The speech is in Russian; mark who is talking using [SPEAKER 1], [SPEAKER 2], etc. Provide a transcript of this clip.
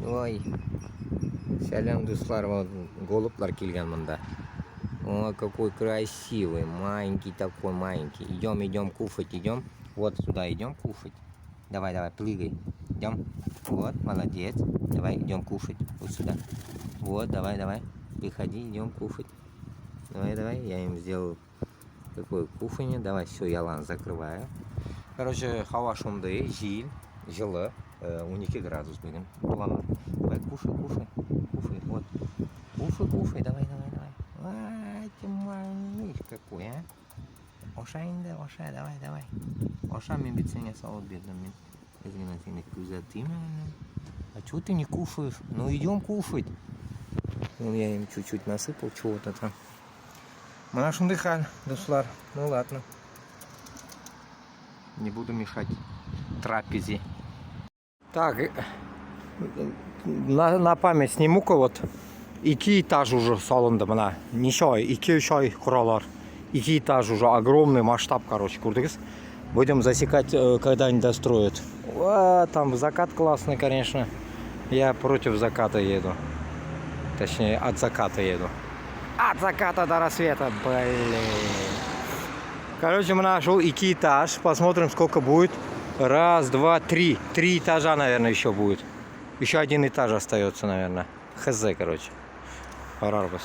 [SPEAKER 1] Ой. Сәлем, дуслар, вот голубь келген мында. О, какой красивый, маленький такой, маленький. Идем кушать, идем. Вот сюда идем кушать. Давай, прыгай. Идем. Вот, молодец. Давай, идем кушать. Вот сюда. Вот, давай. Приходи, идем кушать. Давай. Я им сделал такое кушанье. Давай, все, ялан закрываю. Короче, хава шунды, жил, жылы. 12 градус будем. Давай, кушай. Вот. Кушай, давай. Ай, ты малыш какой, а? Оша инде, Оша, давай. Оша, мен бит сене салып бердім, мен. Өзгенен сені күзетеймін. А чего ты не кушаешь? Ну идем кушать. Ну, я им чуть-чуть насыпал чего-то там. Мана шундай хал, дуслар. Ну ладно. Не буду мешать трапезе. Так, на память сниму-ка вот. 2 этаж уже салонда мына. Ничего, 2 құралар. 2 этаж уже, огромный масштаб, короче, көрдіңіз. Будем засекать, когда они достроят. Там закат классный, конечно. Я против заката еду. Точнее, от заката еду. От заката до рассвета, блин. Короче, мы нашел 2 этаж. Посмотрим, сколько будет. 1, 2, 3. 3 этажа, наверное, еще будет. Еще 1 этаж остается, наверное. Хз, короче. Парарбас.